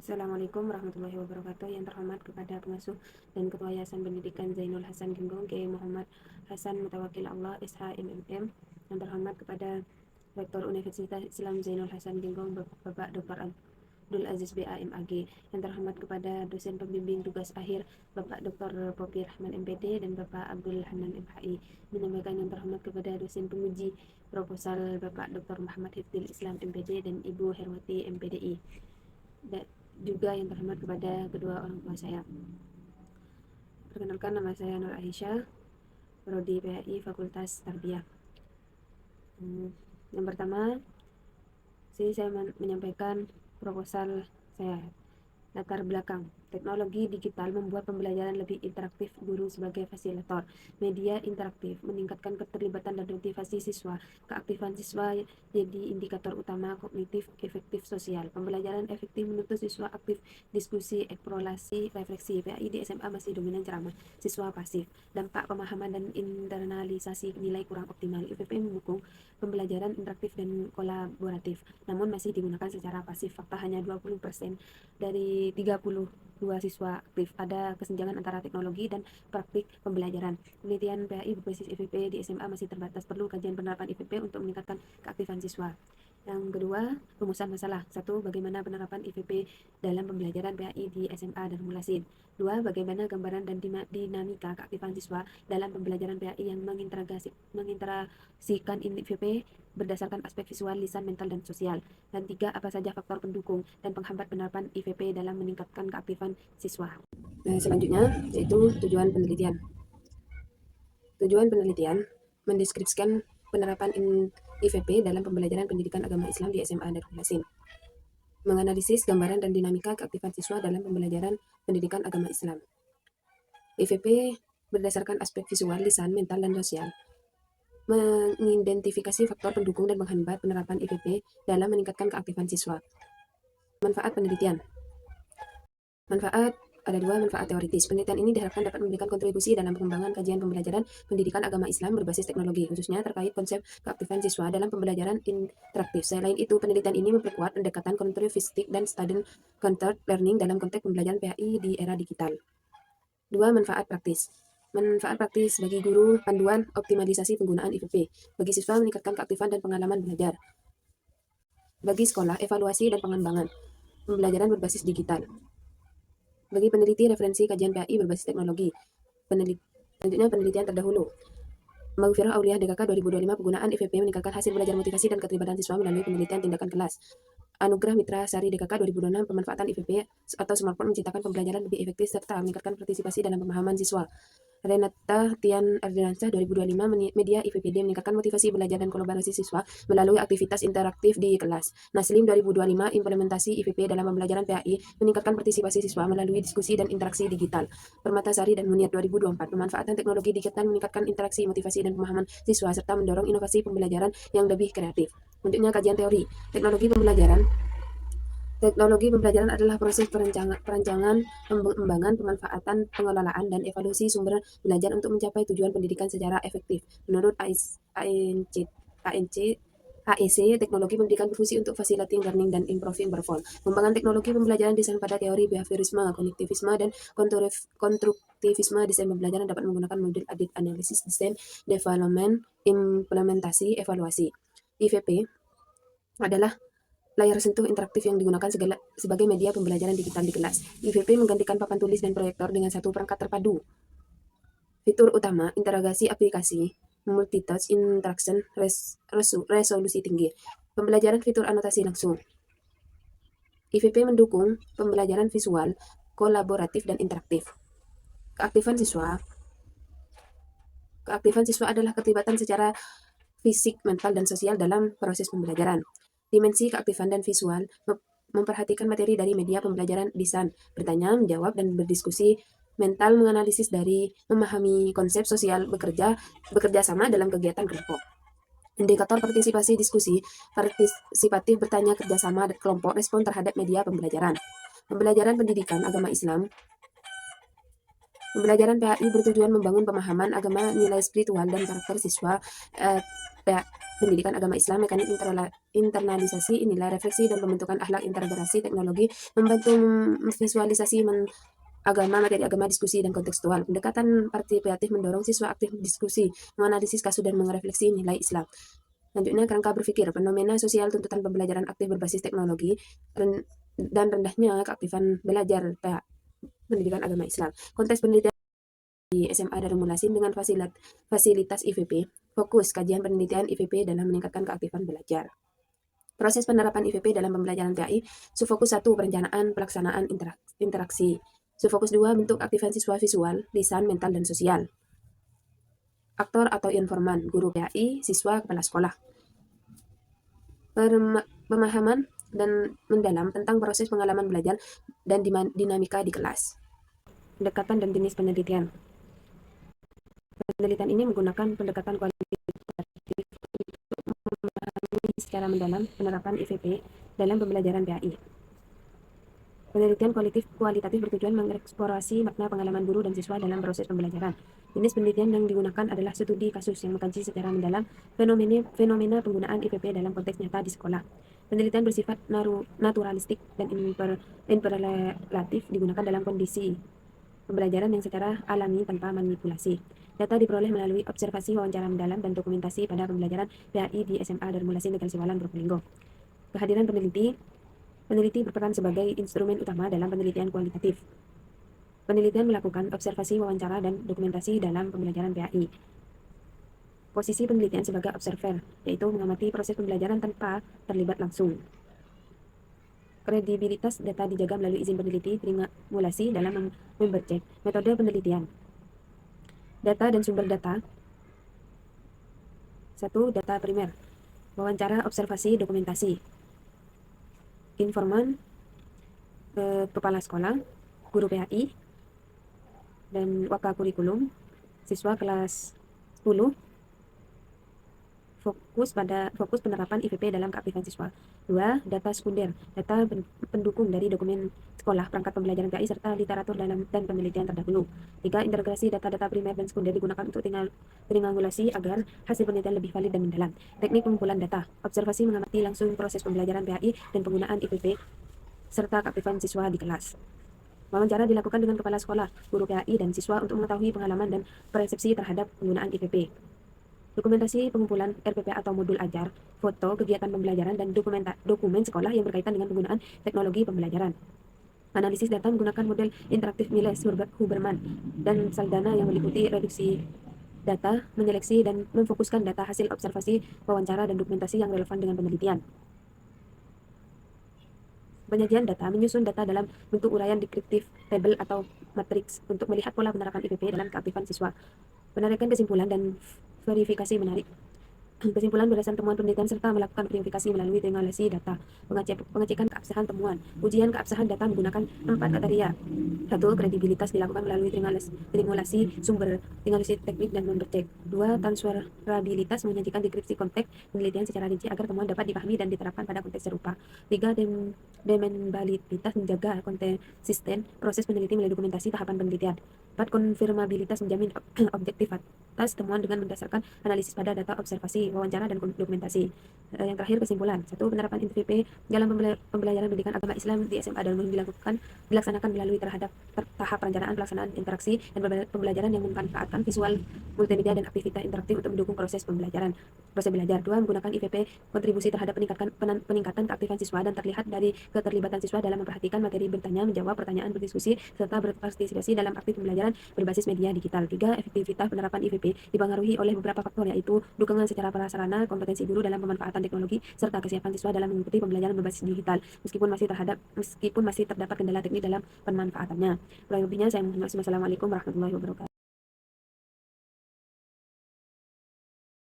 Assalamualaikum warahmatullahi wabarakatuh. Yang terhormat kepada pengasuh dan Ketua Yayasan Pendidikan Zainul Hasan Genggong, Kiai Muhammad Hasan Mutawakil Allah, SH MMM. Yang terhormat kepada Rektor Universitas Islam Zainul Hasan Genggong, Bapak Dr. Abdul Aziz BAMAG. Yang terhormat kepada dosen pembimbing tugas akhir Bapak Dr. Popi Rahman MPD dan Bapak Abdul Hanan MHI. Menyampaikan yang terhormat kepada dosen penguji proposal Bapak Dr. Muhammad Hifdil Islam MPD dan Ibu Herwati MPDI. Dan juga yang terhormat kepada kedua orang tua saya. Perkenalkan, nama saya Nur Aisyah, Prodi PAI Fakultas Tarbiyah. Yang pertama, saya menyampaikan proposal saya. Latar belakang, teknologi digital membuat pembelajaran lebih interaktif, guru sebagai fasilitator. Media interaktif meningkatkan keterlibatan dan motivasi siswa. Keaktifan siswa jadi indikator utama kognitif efektif sosial. Pembelajaran efektif menuntut siswa aktif, diskusi, eksplorasi, refleksi. PAI di SMA masih dominan ceramah, siswa pasif. Dampak pemahaman dan internalisasi nilai kurang optimal. IPP mendukung pembelajaran interaktif dan kolaboratif, namun masih digunakan secara pasif. Fakta hanya 20% dari 32 siswa aktif. Ada kesenjangan antara teknologi dan praktik pembelajaran. Penelitian PAI berbasis IPP di SMA masih terbatas. Perlu kajian penerapan IPP untuk meningkatkan keaktifan siswa. Yang kedua, rumusan masalah. 1. Bagaimana penerapan IPP dalam pembelajaran PAI di SMA dan Mulasin. 2. Bagaimana gambaran dan dinamika keaktifan siswa dalam pembelajaran PAI yang menginterasikan IPP berdasarkan aspek visual, lisan, mental, dan sosial. Dan 3. Apa saja faktor pendukung dan penghambat penerapan IPP dalam meningkatkan keaktifan siswa. Selanjutnya, yaitu tujuan penelitian. Tujuan penelitian mendeskripsikan penerapan IPP dalam pembelajaran pendidikan agama Islam di SMA dan Mulasin. Menganalisis gambaran dan dinamika keaktifan siswa dalam pembelajaran pendidikan agama Islam. IPP berdasarkan aspek visual, lisan, mental, dan sosial. Mengidentifikasi faktor pendukung dan menghambat penerapan IPP dalam meningkatkan keaktifan siswa. Manfaat penelitian. Ada dua manfaat teoritis. Penelitian ini diharapkan dapat memberikan kontribusi dalam pengembangan kajian pembelajaran pendidikan agama Islam berbasis teknologi, khususnya terkait konsep keaktifan siswa dalam pembelajaran interaktif. Selain itu, penelitian ini memperkuat pendekatan kontinuistik dan student-centered learning dalam konteks pembelajaran PAI di era digital. 2. Manfaat praktis. Manfaat praktis bagi guru, panduan optimalisasi penggunaan IPP. Bagi siswa, meningkatkan keaktifan dan pengalaman belajar. Bagi sekolah, evaluasi dan pengembangan pembelajaran berbasis digital. Bagi peneliti, referensi kajian PAI berbasis teknologi. Selanjutnya, penelitian terdahulu. Maghfirah Auliah DKK 2025, penggunaan IPP meningkatkan hasil belajar, motivasi, dan keterlibatan siswa melalui penelitian tindakan kelas. Anugerah Mitra Sari DKK 2026, pemanfaatan IPP atau smartphone menciptakan pembelajaran lebih efektif serta meningkatkan partisipasi dalam pemahaman siswa. Renata Tian Ardiansyah 2025, media IPPD meningkatkan motivasi belajar dan kolaborasi siswa melalui aktivitas interaktif di kelas. Naslim 2025, implementasi IPP dalam pembelajaran PAI meningkatkan partisipasi siswa melalui diskusi dan interaksi digital. Permatasari dan Munir 2024, pemanfaatan teknologi digital meningkatkan interaksi, motivasi, dan pemahaman siswa serta mendorong inovasi pembelajaran yang lebih kreatif. Bentuknya kajian teori. Teknologi pembelajaran adalah proses perancangan, pengembangan, pemanfaatan, pengelolaan, dan evaluasi sumber belajar untuk mencapai tujuan pendidikan secara efektif. Menurut AEC, teknologi pendidikan berfungsi untuk facilitating learning dan improving performance. Pengembangan teknologi pembelajaran desain pada teori behaviorisme, kognitivisme, dan konstruktivisme. Desain pembelajaran dapat menggunakan model audit, analisis, desain, development, implementasi, evaluasi. IVP adalah layar sentuh interaktif yang digunakan sebagai media pembelajaran digital di kelas. IVP menggantikan papan tulis dan proyektor dengan satu perangkat terpadu. Fitur utama, interagasi aplikasi, multitouch interaction, resolusi tinggi. Pembelajaran fitur anotasi langsung. IVP mendukung pembelajaran visual, kolaboratif, dan interaktif. Keaktifan siswa adalah keterlibatan secara fisik, mental, dan sosial dalam proses pembelajaran. Dimensi keaktifan dan visual memperhatikan materi dari media pembelajaran, lisan, bertanya, menjawab, dan berdiskusi. Mental menganalisis dari memahami konsep sosial, bekerja sama dalam kegiatan kelompok. Indikator partisipasi diskusi, partisipatif, bertanya, kerjasama kelompok, respon terhadap media pembelajaran. Pembelajaran pendidikan agama Islam Pembelajaran PAI bertujuan membangun pemahaman agama, nilai spiritual, dan karakter siswa. Eh, Pendidikan agama Islam, mekanik internalisasi, nilai refleksi, dan pembentukan akhlak integrasi teknologi, membantu visualisasi agama, materi agama, diskusi, dan kontekstual. Pendekatan partisipatif mendorong siswa aktif diskusi, menganalisis kasus, dan merefleksi nilai Islam. Selanjutnya, kerangka berpikir, fenomena sosial, tuntutan pembelajaran aktif berbasis teknologi, dan rendahnya keaktifan belajar pendidikan agama Islam. Konteks penelitian di SMA Darul Mulasin dengan fasilitas IVP, fokus kajian penelitian IVP dalam meningkatkan keaktifan belajar. Proses penerapan IVP dalam pembelajaran PAI, subfokus 1, perencanaan, pelaksanaan, interaksi. Subfokus 2, bentuk aktifan siswa visual, lisan, mental, dan sosial. Aktor atau informan, guru PAI, siswa, kepala sekolah. Pemahaman dan mendalam tentang proses pengalaman belajar dan dinamika di kelas. Pendekatan dan jenis penelitian. Penelitian ini menggunakan pendekatan kualitatif untuk memahami secara mendalam penerapan IVP dalam pembelajaran PAI. Penelitian kualitatif bertujuan mengeksplorasi makna pengalaman guru dan siswa dalam proses pembelajaran. Jenis penelitian yang digunakan adalah studi kasus yang mengkaji secara mendalam fenomena penggunaan IVP dalam konteks nyata di sekolah. Penelitian bersifat naturalistik dan interrelatif, digunakan dalam kondisi pembelajaran yang secara alami tanpa manipulasi. Data diperoleh melalui observasi, wawancara mendalam, dan dokumentasi pada pembelajaran PAI di SMA Darul Mulasin, Negeri Siwalan, Probolinggo. Kehadiran peneliti berperan sebagai instrumen utama dalam penelitian kualitatif. Penelitian melakukan observasi, wawancara, dan dokumentasi dalam pembelajaran PAI. Posisi penelitian sebagai observer, yaitu mengamati proses pembelajaran tanpa terlibat langsung. Kredibilitas data dijaga melalui izin peneliti, trimulasi dalam membercek. Metode penelitian. Data dan sumber data. 1. Data primer. Wawancara, observasi, dokumentasi. Informan, kepala sekolah, guru PAI, dan waka kurikulum, siswa kelas 10. Fokus penerapan IVP dalam keaktifan siswa. 2. Data sekunder, data pendukung dari dokumen sekolah, perangkat pembelajaran PAI, serta literatur dan penelitian terdahulu. 3. Integrasi data-data primer dan sekunder digunakan untuk triangulasi agar hasil penelitian lebih valid dan mendalam. Teknik pengumpulan data, observasi mengamati langsung proses pembelajaran PAI dan penggunaan IVP, serta keaktifan siswa di kelas. Wawancara dilakukan dengan kepala sekolah, guru PAI, dan siswa untuk mengetahui pengalaman dan persepsi terhadap penggunaan IVP. Dokumentasi pengumpulan RPP atau modul ajar, foto, kegiatan pembelajaran, dan dokumen sekolah yang berkaitan dengan penggunaan teknologi pembelajaran. Analisis data menggunakan model interaktif Miles-Huberman dan Saldana yang meliputi reduksi data, menyeleksi dan memfokuskan data hasil observasi, wawancara, dan dokumentasi yang relevan dengan penelitian. Penyajian data, menyusun data dalam bentuk uraian deskriptif, tabel, atau matriks untuk melihat pola penerapan IVP dalam keaktifan siswa. Penarikan kesimpulan dan verifikasi menarik. Kesimpulan berdasarkan temuan penelitian serta melakukan verifikasi melalui triangulasi data, pengecekan keabsahan temuan, ujian keabsahan data menggunakan 4 kriteria. 1. Kredibilitas dilakukan melalui triangulasi sumber, triangulasi teknik, dan membercek. 2. Transferabilitas menyajikan deskripsi konteks penelitian secara rinci agar temuan dapat dipahami dan diterapkan pada konteks serupa. 3. Demenbalitas menjaga konsisten proses peneliti melalui dokumentasi tahapan penelitian. 4. Konfirmabilitas menjamin objektivitas temuan dengan berdasarkan analisis pada data observasi, wawancara, dan dokumentasi. Yang terakhir, kesimpulan. 1. Penerapan IVP dalam pembelajaran pendidikan agama Islam di SMA Darul dilaksanakan melalui tahap perencanaan, pelaksanaan, interaksi, dan pembelajaran yang memanfaatkan visual, multimedia, dan aktivitas interaktif untuk mendukung proses belajar. 2. Menggunakan IVP kontribusi terhadap peningkatan keaktifan siswa dan terlihat dari keterlibatan siswa dalam memperhatikan materi, bertanya, menjawab pertanyaan, berdiskusi, serta berpartisipasi dalam aktif pembelajaran berbasis media digital. 3. Efektivitas penerapan IVP dipengaruhi oleh beberapa faktor, yaitu dukungan secara prasarana, kompetensi guru dalam pemanfaatan teknologi, serta kesiapan siswa dalam mengikuti pembelajaran berbasis digital, meskipun masih terdapat kendala teknik dalam pemanfaatannya. Kurang lebihnya, saya mohon maaf. Wassalamualaikum warahmatullahi wabarakatuh.